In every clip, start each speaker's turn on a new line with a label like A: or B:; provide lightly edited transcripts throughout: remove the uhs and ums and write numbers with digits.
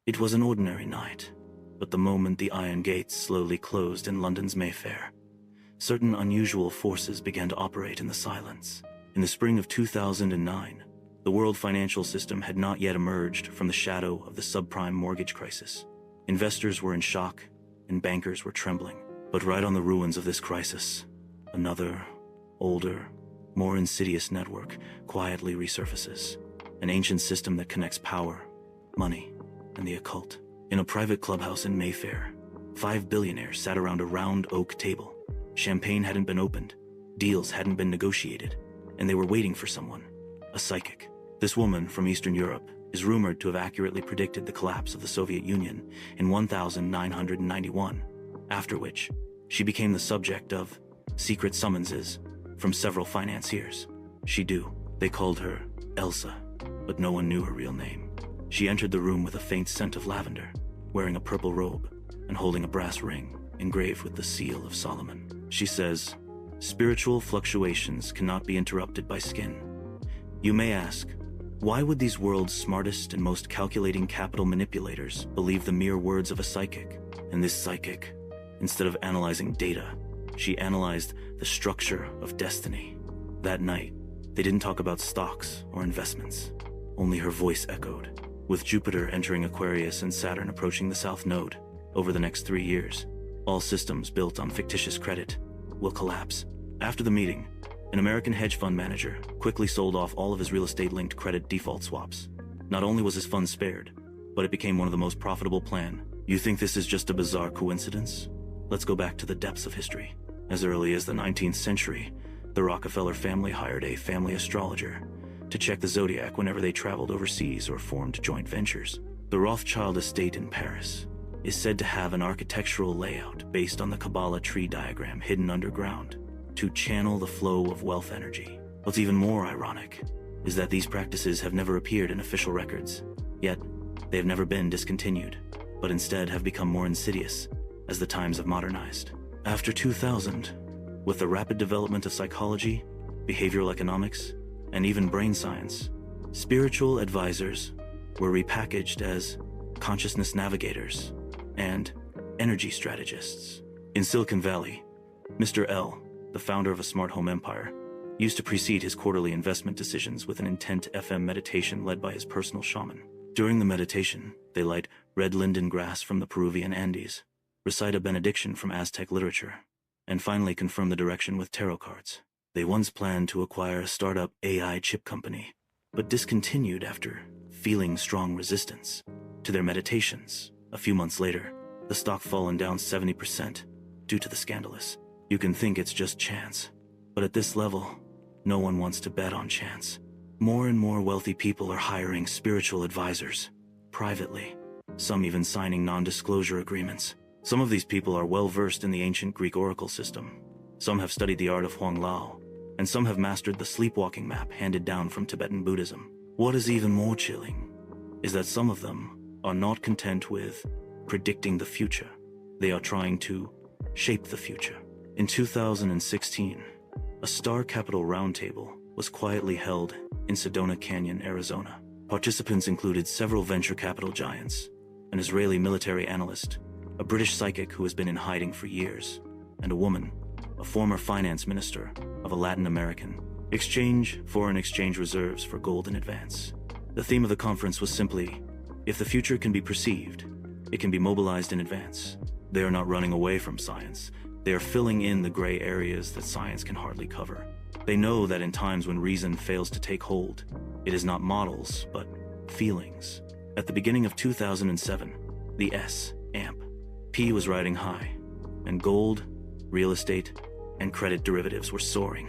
A: It was an ordinary night, but the moment the iron gates slowly closed in London's Mayfair, certain unusual forces began to operate in the silence. In the spring of 2009, the world financial system had not yet emerged from the shadow of the subprime mortgage crisis. Investors were in shock, and bankers were trembling. But right on the ruins of this crisis, another, older, more insidious network quietly resurfaces. An ancient system that connects power, money, and the occult. In a private clubhouse in Mayfair, 5 billionaires sat around a round oak table. Champagne hadn't been opened, deals hadn't been negotiated, and they were waiting for someone, a psychic. This woman from Eastern Europe is rumored to have accurately predicted the collapse of the Soviet Union in 1991, after which she became the subject of secret summonses from several financiers. They called her Elsa, but no one knew her real name. She entered the room with a faint scent of lavender, wearing a purple robe and holding a brass ring engraved with the seal of Solomon. She says, "Spiritual fluctuations cannot be interrupted by skin." You may ask, why would these world's smartest and most calculating capital manipulators believe the mere words of a psychic? And this psychic, instead of analyzing data, she analyzed the structure of destiny. That night, they didn't talk about stocks or investments. Only her voice echoed. With Jupiter entering Aquarius and Saturn approaching the South Node over the next 3 years, all systems built on fictitious credit will collapse. After the meeting, an American hedge fund manager quickly sold off all of his real estate-linked credit default swaps. Not only was his fund spared, but it became one of the most profitable plan. You think this is just a bizarre coincidence? Let's go back to the depths of history. As early as the 19th century, the Rockefeller family hired a family astrologer to check the zodiac whenever they traveled overseas or formed joint ventures. The Rothschild estate in Paris is said to have an architectural layout based on the Kabbalah tree diagram hidden underground to channel the flow of wealth energy. What's even more ironic is that these practices have never appeared in official records, yet they have never been discontinued, but instead have become more insidious as the times have modernized. After 2000, with the rapid development of psychology, behavioral economics, and even brain science, spiritual advisors were repackaged as consciousness navigators and energy strategists. In Silicon Valley, Mr. L, the founder of a smart home empire, used to precede his quarterly investment decisions with an intent FM meditation led by his personal shaman. During the meditation, they light red linden grass from the Peruvian Andes, recite a benediction from Aztec literature, and finally confirm the direction with tarot cards. They once planned to acquire a startup AI chip company, but discontinued after feeling strong resistance to their meditations. A few months later, the stock fallen down 70% due to the scandalous. You can think it's just chance, but at this level, no one wants to bet on chance. More and more wealthy people are hiring spiritual advisors, privately, some even signing non-disclosure agreements. Some of these people are well versed in the ancient Greek oracle system. Some have studied the art of Huang Lao, and some have mastered the sleepwalking map handed down from Tibetan Buddhism. What is even more chilling is that some of them are not content with predicting the future. They are trying to shape the future. In 2016, a Star Capital Roundtable was quietly held in Sedona Canyon, Arizona. Participants included several venture capital giants, an Israeli military analyst, a British psychic who has been in hiding for years, and a woman, a former finance minister of a Latin American. Exchange foreign exchange reserves for gold in advance. The theme of the conference was simply, if the future can be perceived, it can be mobilized in advance. They are not running away from science. They are filling in the gray areas that science can hardly cover. They know that in times when reason fails to take hold, it is not models, but feelings. At the beginning of 2007, the S-AMP, P was riding high, and gold, real estate, and credit derivatives were soaring.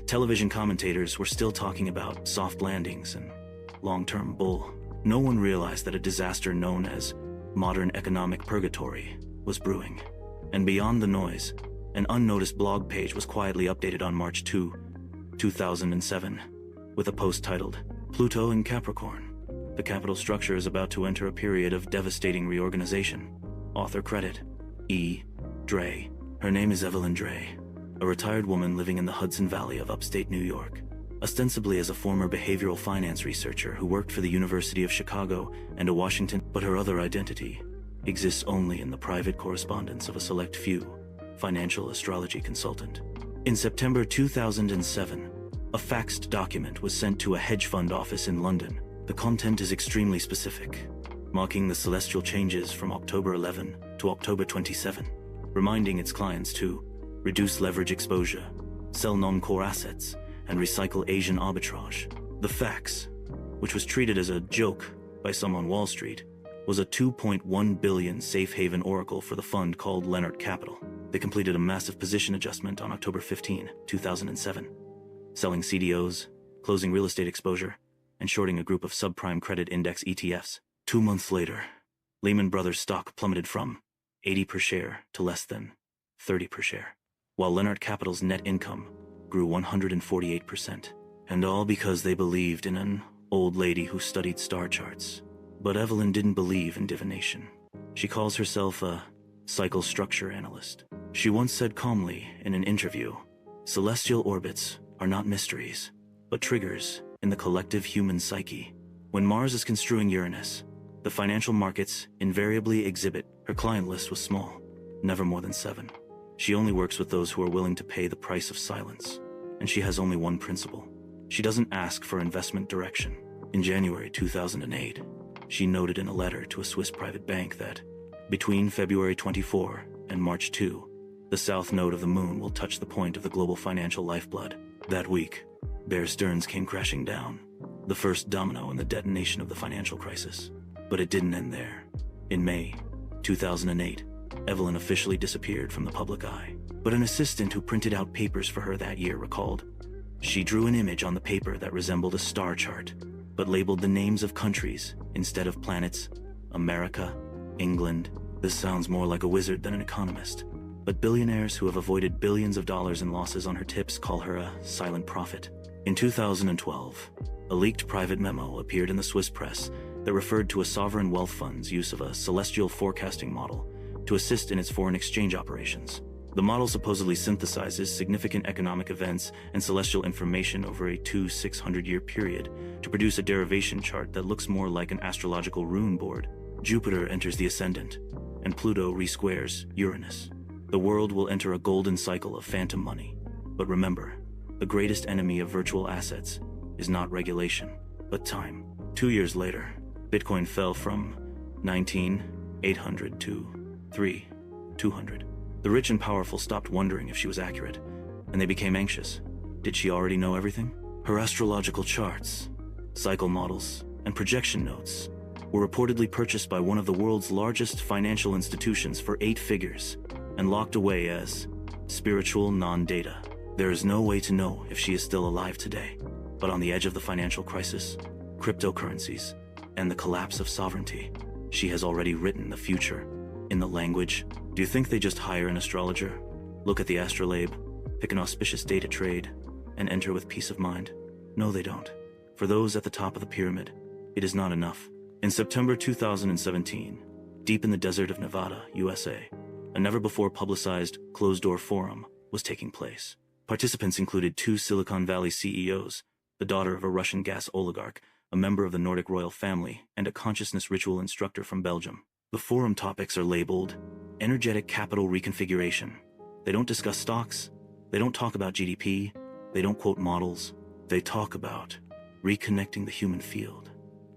A: Television commentators were still talking about soft landings and long-term bull. No one realized that a disaster known as modern economic purgatory was brewing. And beyond the noise, an unnoticed blog page was quietly updated on March 2, 2007, with a post titled, "Pluto in Capricorn. The capital structure is about to enter a period of devastating reorganization. Author credit, E. Dre." Her name is Evelyn Dre, a retired woman living in the Hudson Valley of upstate New York. ostensibly as a former behavioral finance researcher who worked for the University of Chicago and a Washington, but her other identity exists only in the private correspondence of a select few, financial astrology consultant. In September 2007, a faxed document was sent to a hedge fund office in London. The content is extremely specific, marking the celestial changes from October 11 to October 27, reminding its clients to reduce leverage exposure, sell non-core assets, and recycle Asian arbitrage. The fax, which was treated as a joke by some on Wall Street, was a $2.1 billion safe haven oracle for the fund called Leonard Capital. They completed a massive position adjustment on October 15, 2007, selling CDOs, closing real estate exposure, and shorting a group of subprime credit index ETFs. 2 months later, Lehman Brothers stock plummeted from 80 per share to less than 30 per share, while Leonard Capital's net income grew 148%. And all because they believed in an old lady who studied star charts. But Evelyn didn't believe in divination. She calls herself a cycle structure analyst. She once said calmly in an interview, "Celestial orbits are not mysteries, but triggers in the collective human psyche. When Mars is construing Uranus, the financial markets invariably exhibit." Her client list was small, never more than 7. She only works with those who are willing to pay the price of silence. And she has only one principle. She doesn't ask for investment direction. In January 2008, she noted in a letter to a Swiss private bank that between February 24 and March 2, the south node of the moon will touch the point of the global financial lifeblood. That week, Bear Stearns came crashing down, the first domino in the detonation of the financial crisis. But it didn't end there. In May 2008, Evelyn officially disappeared from the public eye. But an assistant who printed out papers for her that year recalled, she drew an image on the paper that resembled a star chart, but labeled the names of countries instead of planets: America, England. This sounds more like a wizard than an economist. But billionaires who have avoided billions of dollars in losses on her tips call her a silent prophet. In 2012, a leaked private memo appeared in the Swiss press that referred to a sovereign wealth fund's use of a celestial forecasting model to assist in its foreign exchange operations. The model supposedly synthesizes significant economic events and celestial information over a 600-year period to produce a derivation chart that looks more like an astrological rune board. Jupiter enters the ascendant, and Pluto resquares Uranus. The world will enter a golden cycle of phantom money. But remember, the greatest enemy of virtual assets is not regulation, but time. 2 years later, Bitcoin fell from 19,800 to 3,200. The rich and powerful stopped wondering if she was accurate, and they became anxious. Did she already know everything? Her astrological charts, cycle models, and projection notes were reportedly purchased by one of the world's largest financial institutions for 8 figures and locked away as spiritual non-data. There is no way to know if she is still alive today, but on the edge of the financial crisis, cryptocurrencies, and the collapse of sovereignty, she has already written the future in the language. Do you think they just hire an astrologer, look at the astrolabe, pick an auspicious day to trade, and enter with peace of mind? No, they don't. For those at the top of the pyramid, it is not enough. In September 2017, deep in the desert of Nevada, USA, a never-before-publicized closed-door forum was taking place. Participants included 2 Silicon Valley CEOs, the daughter of a Russian gas oligarch, a member of the Nordic royal family, and a consciousness ritual instructor from Belgium. The forum topics are labeled energetic capital reconfiguration. They don't discuss stocks, they don't talk about GDP, they don't quote models. They talk about reconnecting the human field,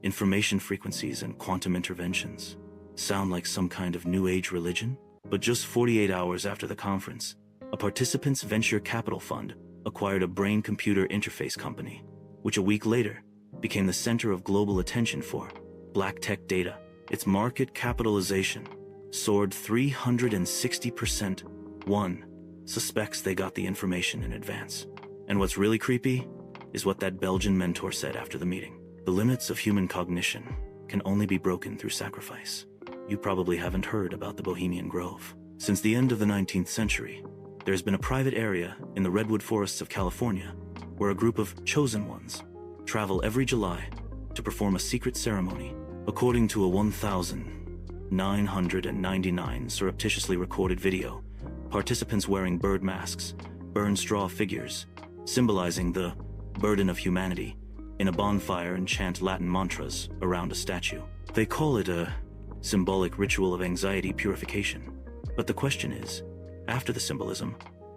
A: information frequencies, and quantum interventions. Sound like some kind of new age religion? But just 48 hours after the conference, a participant's venture capital fund acquired a brain-computer interface company, which a week later became the center of global attention for black tech data. Its market capitalization soared 360%. One suspects they got the information in advance. And what's really creepy is what that Belgian mentor said after the meeting. The limits of human cognition can only be broken through sacrifice. You probably haven't heard about the Bohemian Grove. Since the end of the 19th century, there's been a private area in the redwood forests of California where a group of chosen ones travel every July to perform a secret ceremony. According to a 1,999 surreptitiously recorded video, participants wearing bird masks burn straw figures, symbolizing the burden of humanity, in a bonfire and chant Latin mantras around a statue. They call it a symbolic ritual of anxiety purification. But the question is, after the symbolism,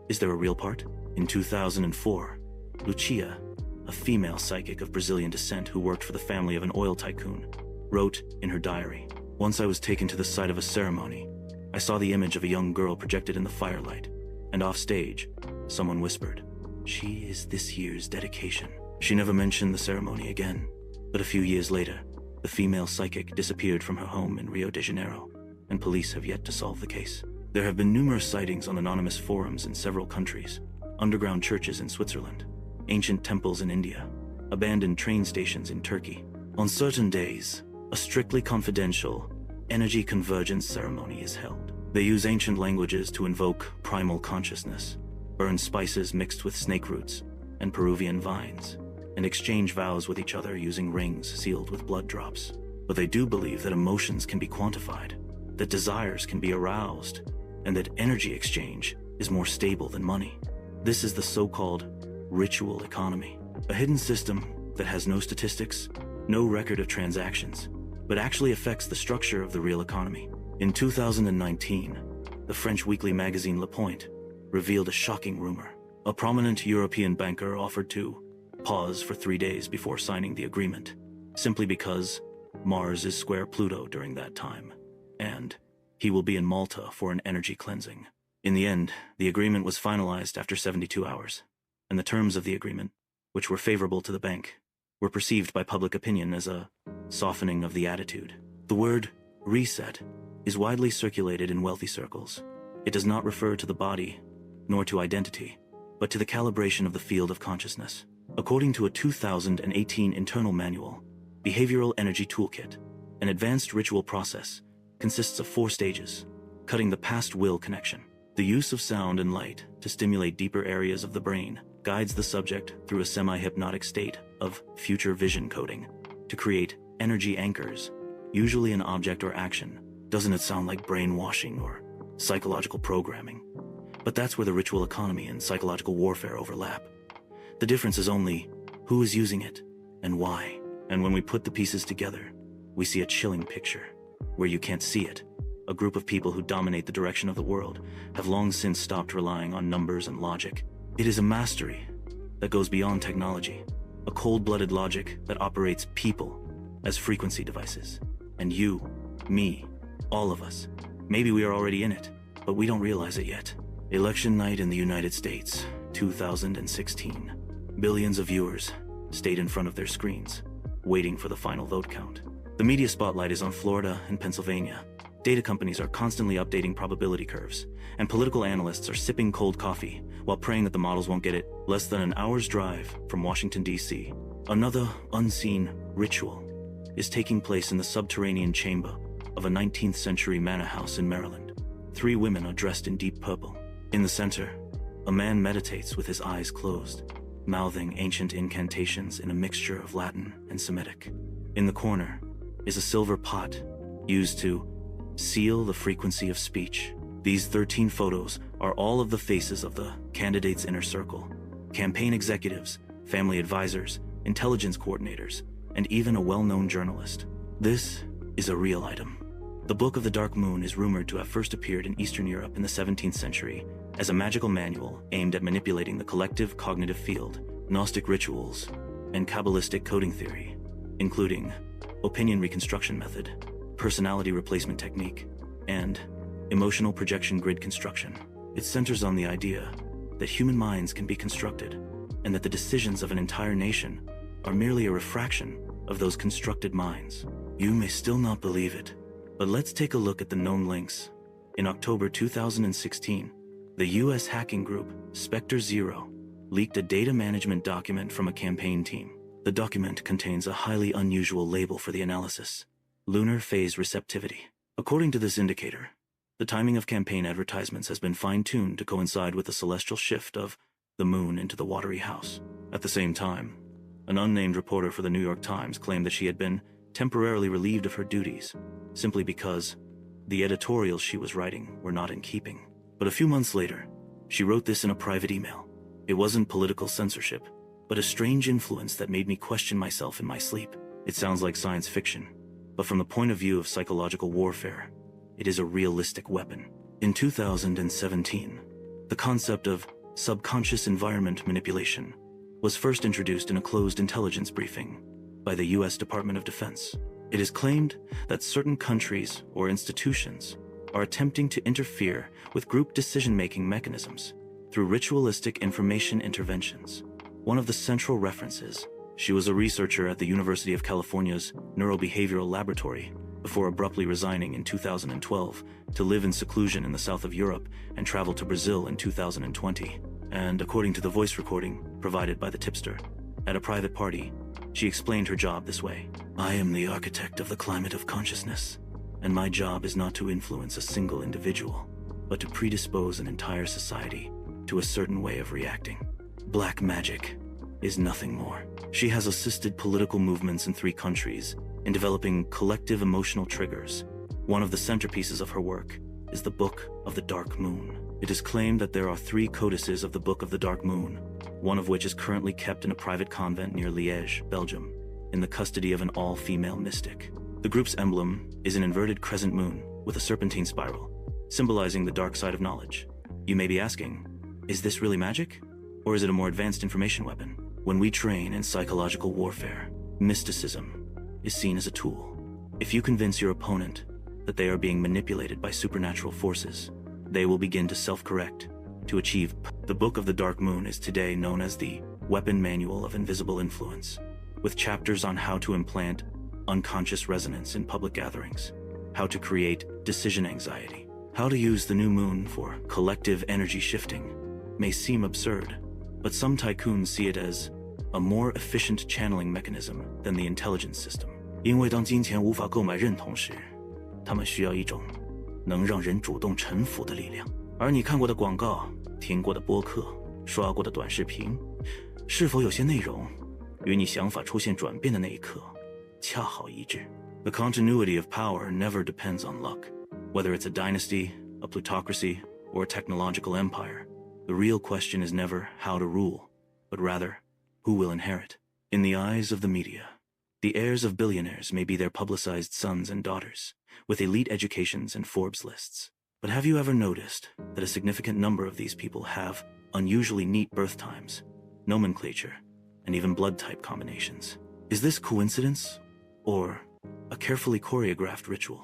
A: is there a real part? In 2004, Lucia, a female psychic of Brazilian descent who worked for the family of an oil tycoon, wrote in her diary, "Once I was taken to the site of a ceremony. I saw the image of a young girl projected in the firelight, and off stage, someone whispered, 'She is this year's dedication.' She never mentioned the ceremony again, but a few years later, the female psychic disappeared from her home in Rio de Janeiro, and police have yet to solve the case. There have been numerous sightings on anonymous forums in several countries, underground churches in Switzerland, ancient temples in India, abandoned train stations in Turkey. On certain days, a strictly confidential energy convergence ceremony is held. They use ancient languages to invoke primal consciousness, burn spices mixed with snake roots and Peruvian vines, and exchange vows with each other using rings sealed with blood drops. But they do believe that emotions can be quantified, that desires can be aroused, and that energy exchange is more stable than money. This is the so-called ritual economy, a hidden system that has no statistics, no record of transactions, but actually affects the structure of the real economy. In 2019, the French weekly magazine Le Point revealed a shocking rumor. A prominent European banker offered to pause for 3 days before signing the agreement, simply because Mars is square Pluto during that time, and he will be in Malta for an energy cleansing. In the end, the agreement was finalized after 72 hours, and the terms of the agreement, which were favorable to the bank, were perceived by public opinion as a softening of the attitude. The word reset is widely circulated in wealthy circles. It does not refer to the body, nor to identity, but to the calibration of the field of consciousness. According to a 2018 internal manual, Behavioral Energy Toolkit, an advanced ritual process consists of 4 stages: cutting the past will connection. The use of sound and light to stimulate deeper areas of the brain guides the subject through a semi-hypnotic state of future vision coding to create energy anchors, usually an object or action. Doesn't it sound like brainwashing or psychological programming? But that's where the ritual economy and psychological warfare overlap. The difference is only who is using it and why. And when we put the pieces together, we see a chilling picture where you can't see it. A group of people who dominate the direction of the world have long since stopped relying on numbers and logic. It is a mastery that goes beyond technology, a cold-blooded logic that operates people as frequency devices. And you, me, all of us, maybe we are already in it, but we don't realize it yet. Election night in the United States, 2016. Billions of viewers stayed in front of their screens, waiting for the final vote count. The media spotlight is on Florida and Pennsylvania. Data companies are constantly updating probability curves, and political analysts are sipping cold coffee while praying that the models won't get it. Less than an hour's drive from Washington, D.C., another unseen ritual is taking place in the subterranean chamber of a 19th century manor house in Maryland. 3 women are dressed in deep purple. In the center, a man meditates with his eyes closed, mouthing ancient incantations in a mixture of Latin and Semitic. In the corner is a silver pot used to seal the frequency of speech. These 13 photos are all of the faces of the candidate's inner circle: campaign executives, family advisors, intelligence coordinators, and even a well-known journalist. This is a real item. The Book of the Dark Moon is rumored to have first appeared in Eastern Europe in the 17th century as a magical manual aimed at manipulating the collective cognitive field, Gnostic rituals, and Kabbalistic coding theory, including opinion reconstruction method, personality replacement technique, and emotional projection grid construction. It centers on the idea that human minds can be constructed, and that the decisions of an entire nation are merely a refraction of those constructed minds. You may still not believe it, but let's take a look at the known links. In October 2016, the US hacking group Spectre Zero leaked a data management document from a campaign team. The document contains a highly unusual label for the analysis: lunar phase receptivity. According to this indicator, the timing of campaign advertisements has been fine-tuned to coincide with the celestial shift of the moon into the watery house. At the same time, an unnamed reporter for the New York Times claimed that she had been temporarily relieved of her duties, simply because the editorials she was writing were not in keeping. But a few months later, she wrote this in a private email. It wasn't political censorship. but a strange influence that made me question myself in my sleep. It sounds like science fiction, but from the point of view of psychological warfare, it is a realistic weapon. In 2017, the concept of subconscious environment manipulation was first introduced in a closed intelligence briefing by the US Department of Defense. It is claimed that certain countries or institutions are attempting to interfere with group decision-making mechanisms through ritualistic information interventions. One of the central references, she was a researcher at the University of California's Neurobehavioral Laboratory before abruptly resigning in 2012 to live in seclusion in the south of Europe and travel to Brazil in 2020. And according to the voice recording provided by the tipster, at a private party, she explained her job this way. I am the architect of the climate of consciousness, and my job is not to influence a single individual, but to predispose an entire society to a certain way of reacting. Black magic is nothing more. She has assisted political movements in 3 countries in developing collective emotional triggers. One of the centerpieces of her work is the Book of the Dark Moon. It is claimed that there are 3 codices of the Book of the Dark Moon, one of which is currently kept in a private convent near Liège, Belgium, in the custody of an all-female mystic. The group's emblem is an inverted crescent moon with a serpentine spiral, symbolizing the dark side of knowledge. You may be asking, is this really magic? Or is it a more advanced information weapon? When we train in psychological warfare, mysticism is seen as a tool. If you convince your opponent that they are being manipulated by supernatural forces, they will begin to self-correct to achieve. The Book of the Dark Moon is today known as the Weapon Manual of Invisible Influence, with chapters on how to implant unconscious resonance in public gatherings, how to create decision anxiety, how to use the new moon for collective energy shifting. May seem absurd, but some tycoons see it as a more efficient channeling mechanism than the intelligence system. 因为当金钱无法购买认同时，他们需要一种能让人主动臣服的力量。而你看过的广告、听过的播客、刷过的短视频，是否有些内容与你想法出现转变的那一刻恰好一致？ The continuity of power never depends on luck. Whether it's a dynasty, a plutocracy, or a technological empire, the real question is never how to rule, but rather, who will inherit? In the eyes of the media, the heirs of billionaires may be their publicized sons and daughters, with elite educations and Forbes lists. But have you ever noticed that a significant number of these people have unusually neat birth times, nomenclature, and even blood type combinations? Is this coincidence, or a carefully choreographed ritual?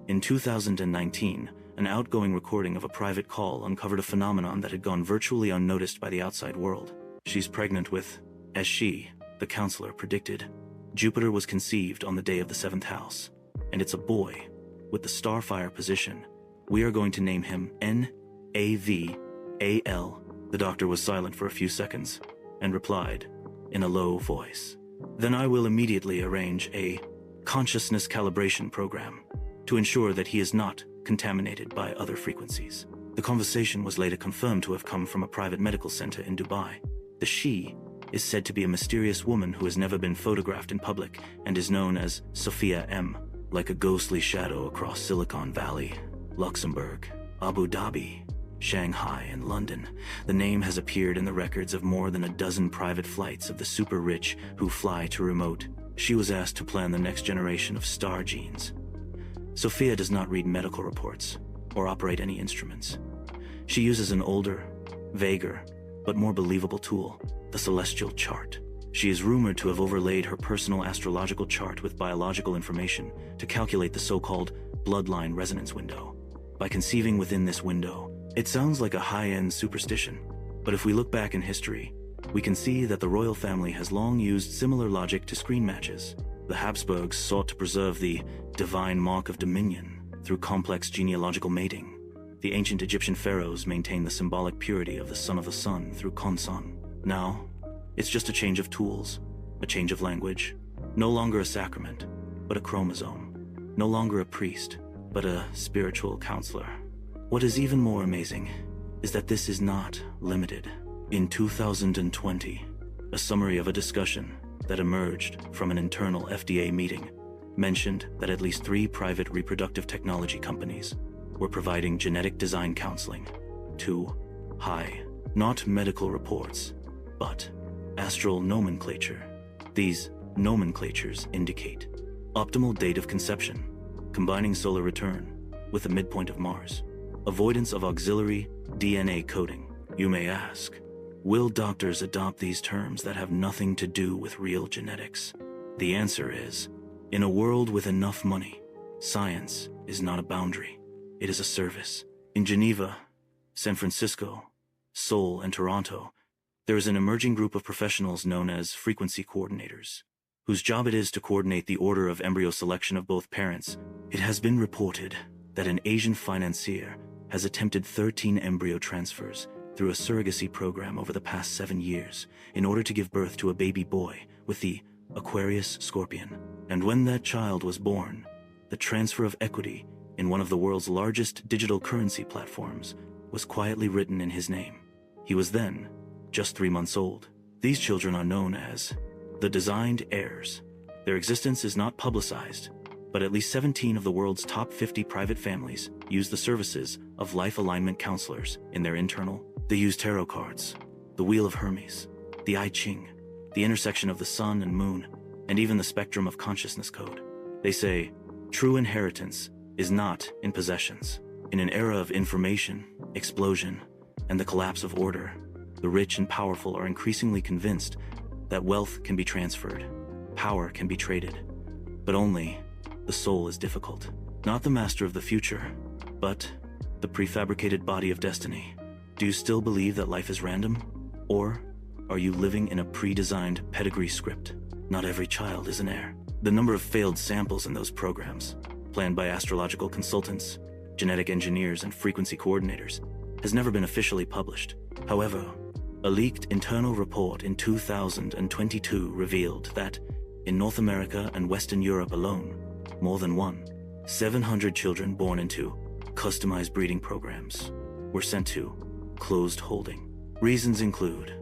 A: In 2019, an outgoing recording of a private call uncovered a phenomenon that had gone virtually unnoticed by the outside world. She's pregnant with, as she, the counselor, predicted, Jupiter was conceived on the day of the 7th house, and it's a boy with the starfire position. We are going to name him N-A-V-A-L. The doctor was silent for a few seconds and replied in a low voice, Then I will immediately arrange a consciousness calibration program to ensure that he is not contaminated by other frequencies. The conversation was later confirmed to have come from a private medical center in Dubai. The she is said to be a mysterious woman who has never been photographed in public and is known as Sophia M. Like a ghostly shadow across Silicon Valley, Luxembourg, Abu Dhabi, Shanghai, and London, the name has appeared in the records of more than a dozen private flights of the super rich who fly to remote. She was asked to plan the next generation of star genes. Sophia does not read medical reports or operate any instruments. She uses an older, vaguer, but more believable tool, the celestial chart. She is rumored to have overlaid her personal astrological chart with biological information to calculate the so-called bloodline resonance window. By conceiving within this window, it sounds like a high-end superstition, but if we look back in history, we can see that the royal family has long used similar logic to screen matches. The Habsburgs sought to preserve the divine mark of dominion through complex genealogical mating. The ancient Egyptian pharaohs maintained the symbolic purity of the son of the sun through Konsan. Now, it's just a change of tools, a change of language. No longer a sacrament, but a chromosome. No longer a priest, but a spiritual counselor. What is even more amazing is that this is not limited. In 2020, a summary of a discussion that emerged from an internal FDA meeting mentioned that at least 3 private reproductive technology companies were providing genetic design counseling to not medical reports, but astral nomenclature. These nomenclatures indicate optimal date of conception, combining solar return with the midpoint of Mars, avoidance of auxiliary DNA coding. You may ask, will doctors adopt these terms that have nothing to do with real genetics? The answer is, in a world with enough money, science is not a boundary, it is a service. In Geneva, San Francisco, Seoul, and Toronto, there is an emerging group of professionals known as frequency coordinators, whose job it is to coordinate the order of embryo selection of both parents. It has been reported that an Asian financier has attempted 13 embryo transfers through a surrogacy program over the past 7 years in order to give birth to a baby boy with the Aquarius scorpion. And when that child was born, the transfer of equity in one of the world's largest digital currency platforms was quietly written in his name. He was then just 3 months old. These children are known as the designed heirs. Their existence is not publicized, but at least 17 of the world's top 50 private families use the services of life alignment counselors in their internal. They use tarot cards, the Wheel of Hermes, the I Ching, the intersection of the sun and moon, and even the spectrum of consciousness code. They say, true inheritance is not in possessions. In an era of information, explosion, and the collapse of order, the rich and powerful are increasingly convinced that wealth can be transferred, power can be traded, but only the soul is difficult. Not the master of the future, but the prefabricated body of destiny. Do you still believe that life is random? Or are you living in a pre-designed pedigree script? Not every child is an heir. The number of failed samples in those programs, planned by astrological consultants, genetic engineers, and frequency coordinators, has never been officially published. However, a leaked internal report in 2022 revealed that in North America and Western Europe alone, more than 700 children born into customized breeding programs were sent to closed holding. Reasons include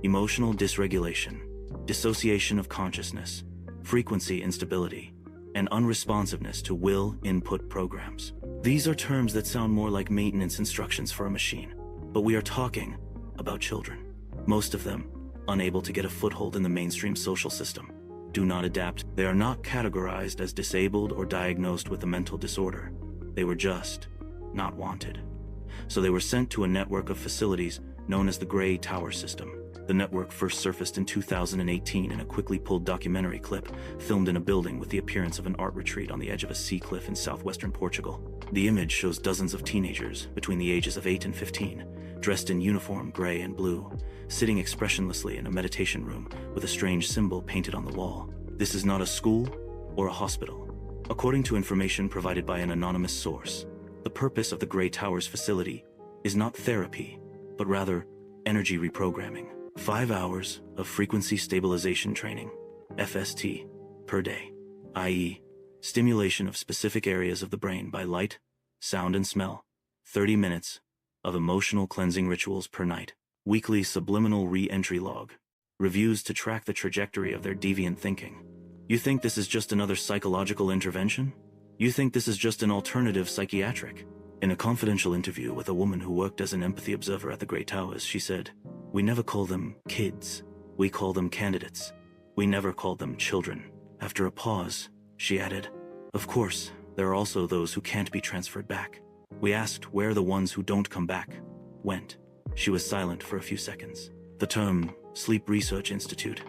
A: emotional dysregulation, dissociation of consciousness, frequency instability, and unresponsiveness to will input programs. These are terms that sound more like maintenance instructions for a machine, but we are talking about children. Most of them, unable to get a foothold in the mainstream social system, do not adapt. They are not categorized as disabled or diagnosed with a mental disorder. They were just not wanted. So they were sent to a network of facilities known as the Gray Tower System. The network first surfaced in 2018 in a quickly pulled documentary clip filmed in a building with the appearance of an art retreat on the edge of a sea cliff in southwestern Portugal. The image shows dozens of teenagers between the ages of 8 and 15, dressed in uniform gray and blue, sitting expressionlessly in a meditation room with a strange symbol painted on the wall. This is not a school or a hospital. According to information provided by an anonymous source, the purpose of the Gray Towers facility is not therapy, but rather energy reprogramming. 5 hours of frequency stabilization training, FST, per day, i.e., stimulation of specific areas of the brain by light, sound, and smell. 30 minutes of emotional cleansing rituals per night. Weekly subliminal re-entry log. Reviews to track the trajectory of their deviant thinking. You think this is just another psychological intervention? You think this is just an alternative psychiatric? In a confidential interview with a woman who worked as an empathy observer at the Great Towers, she said, "We never call them kids. We call them candidates. We never call them children." After a pause, she added, "Of course, there are also those who can't be transferred back. We asked where the ones who don't come back went." She was silent for a few seconds. The term Sleep Research Institute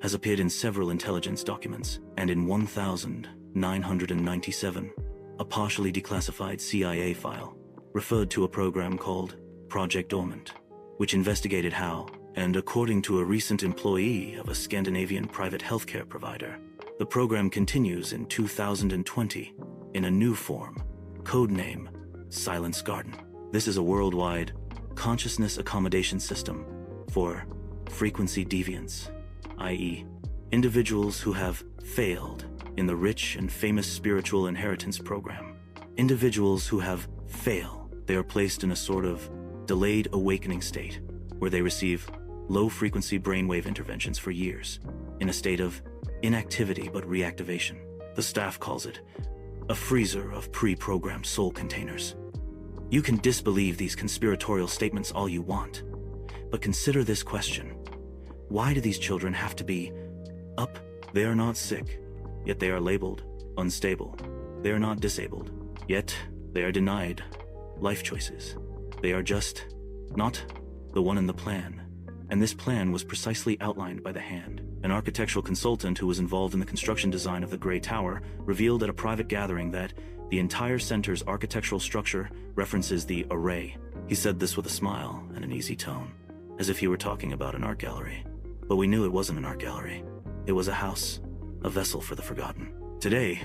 A: has appeared in several intelligence documents, and in 1997, a partially declassified CIA file referred to a program called Project Dormant, which investigated how, and according to a recent employee of a Scandinavian private healthcare provider, the program continues in 2020 in a new form, codename Silence Garden. This is a worldwide consciousness accommodation system for frequency deviants, i.e., individuals who have failed in the rich and famous spiritual inheritance program. Individuals who have failed, they are placed in a sort of delayed awakening state where they receive low-frequency brainwave interventions for years in a state of inactivity but reactivation. The staff calls it a freezer of pre-programmed soul containers. You can disbelieve these conspiratorial statements all you want, but consider this question. Why do these children have to be up? They are not sick, yet they are labeled unstable. They are not disabled, yet they are denied life choices. They are just not the one in the plan. And this plan was precisely outlined by the hand. An architectural consultant who was involved in the construction design of the Grey Tower revealed at a private gathering that the entire center's architectural structure references the array. He said this with a smile and an easy tone, as if he were talking about an art gallery. But we knew it wasn't an art gallery. It was a house, a vessel for the forgotten. Today,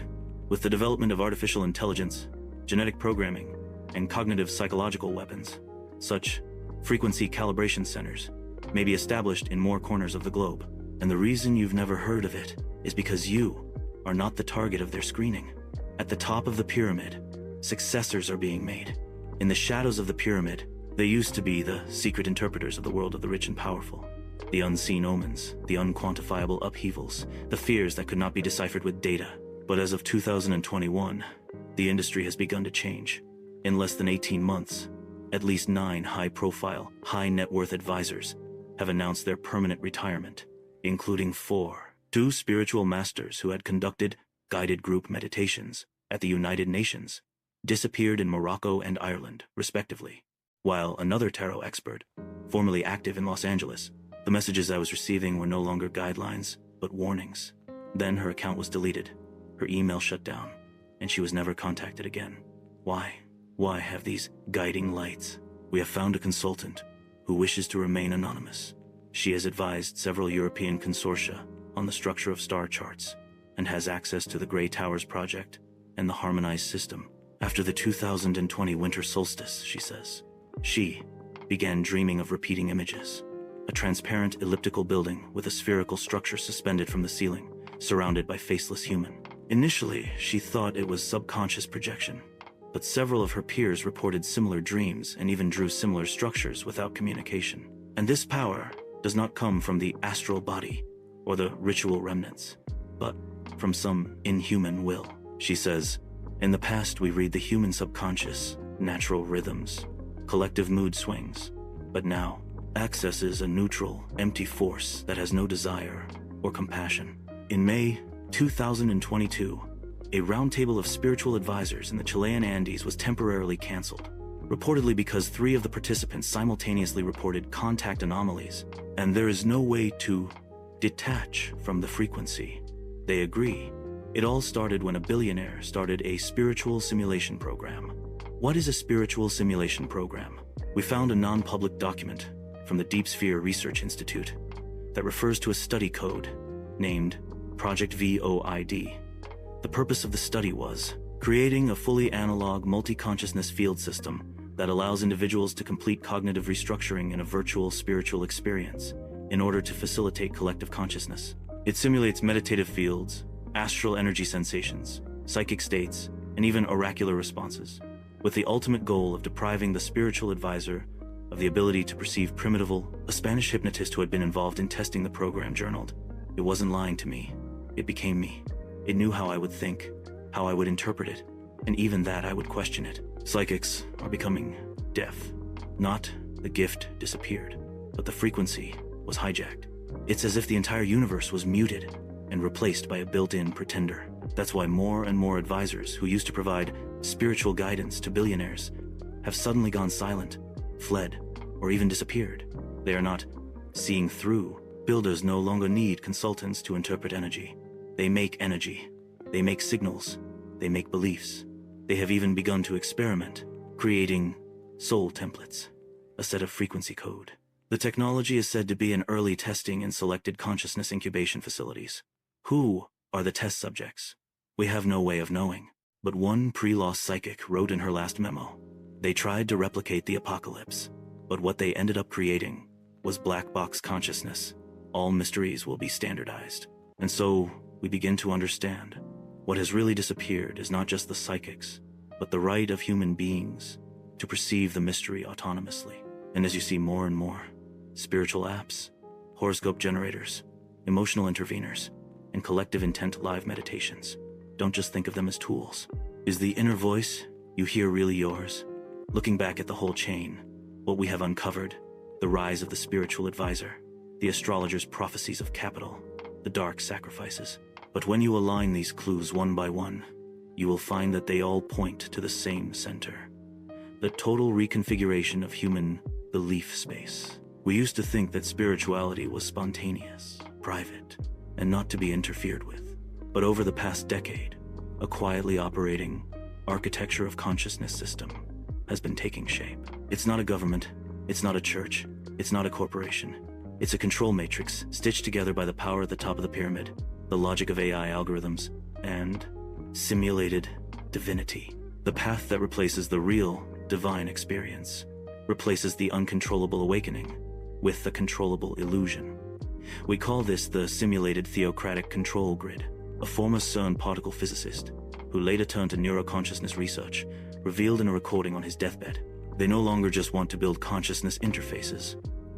A: with the development of artificial intelligence, genetic programming, and cognitive psychological weapons, such frequency calibration centers may be established in more corners of the globe. And the reason you've never heard of it is because you are not the target of their screening. At the top of the pyramid, successors are being made. In the shadows of the pyramid, they used to be the secret interpreters of the world of the rich and powerful. The unseen omens, the unquantifiable upheavals, the fears that could not be deciphered with data. But as of 2021, the industry has begun to change. In less than 18 months, at least 9 high-profile, high-net-worth advisors have announced their permanent retirement, including 2 spiritual masters who had conducted guided group meditations at the United Nations, disappeared in Morocco and Ireland, respectively, while another tarot expert, formerly active in Los Angeles, the messages I was receiving were no longer guidelines, but warnings. Then her account was deleted, her email shut down, and she was never contacted again. Why? Why have these guiding lights? We have found a consultant who wishes to remain anonymous. She has advised several European consortia on the structure of star charts and has access to the Grey Towers project and the harmonized system. After the 2020 winter solstice, she says, she began dreaming of repeating images. A transparent elliptical building with a spherical structure suspended from the ceiling, surrounded by faceless human. Initially, she thought it was subconscious projection, but several of her peers reported similar dreams and even drew similar structures without communication. And this power does not come from the astral body or the ritual remnants, but from some inhuman will. She says, in the past we read the human subconscious, natural rhythms, collective mood swings, but now accesses a neutral, empty force that has no desire or compassion. In May 2022, a roundtable of spiritual advisors in the Chilean Andes was temporarily canceled, reportedly because 3 of the participants simultaneously reported contact anomalies, and there is no way to detach from the frequency. They agree. It all started when a billionaire started a spiritual simulation program. What is a spiritual simulation program? We found a non-public document from the Deep Sphere Research Institute that refers to a study code named Project VOID. The purpose of the study was creating a fully analog multi-consciousness field system that allows individuals to complete cognitive restructuring in a virtual spiritual experience in order to facilitate collective consciousness. It simulates meditative fields, astral energy sensations, psychic states, and even oracular responses, with the ultimate goal of depriving the spiritual advisor of the ability to perceive primitive. A Spanish hypnotist who had been involved in testing the program journaled, "It wasn't lying to me. It became me. It knew how I would think, how I would interpret it, and even that I would question it. Psychics are becoming deaf. Not the gift disappeared, but the frequency was hijacked. It's as if the entire universe was muted and replaced by a built-in pretender. That's why more and more advisors who used to provide spiritual guidance to billionaires have suddenly gone silent, fled, or even disappeared. They are not seeing through. Builders no longer need consultants to interpret energy. They make energy. They make signals. They make beliefs. They have even begun to experiment, creating soul templates, a set of frequency code. The technology is said to be in early testing in selected consciousness incubation facilities. Who are the test subjects? We have no way of knowing, but one pre-lost psychic wrote in her last memo. They tried to replicate the apocalypse, but what they ended up creating was black box consciousness. All mysteries will be standardized. And so we begin to understand what has really disappeared is not just the psychics, but the right of human beings to perceive the mystery autonomously. And as you see more and more, spiritual apps, horoscope generators, emotional interveners, and collective intent live meditations, don't just think of them as tools. Is the inner voice you hear really yours? Looking back at the whole chain, what we have uncovered, the rise of the spiritual advisor, the astrologer's prophecies of capital, the dark sacrifices. But when you align these clues one by one, you will find that they all point to the same center: the total reconfiguration of human belief space. We used to think that spirituality was spontaneous, private, and not to be interfered with. But over the past decade, a quietly operating architecture of consciousness system has been taking shape. It's not a government, it's not a church, it's not a corporation. It's a control matrix stitched together by the power at the top of the pyramid, the logic of AI algorithms, and simulated divinity. The path that replaces the real divine experience, replaces the uncontrollable awakening with the controllable illusion. We call this the simulated theocratic control grid. A former CERN particle physicist, who later turned to neuroconsciousness research, revealed in a recording on his deathbed. They no longer just want to build consciousness interfaces.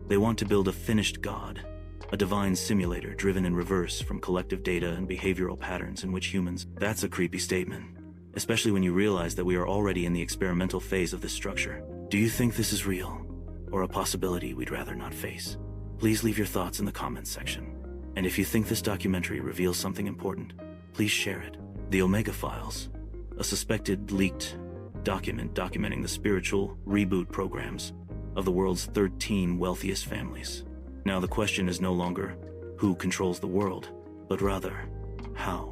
A: They want to build a finished God, a divine simulator driven in reverse from collective data and behavioral patterns in which humans... That's a creepy statement, especially when you realize that we are already in the experimental phase of this structure. Do you think this is real, or a possibility we'd rather not face? Please leave your thoughts in the comments section. And if you think this documentary reveals something important, please share it. The Omega Files, a suspected leaked document documenting the spiritual reboot programs of the world's 13 wealthiest families. Now the question is no longer who controls the world, but rather how.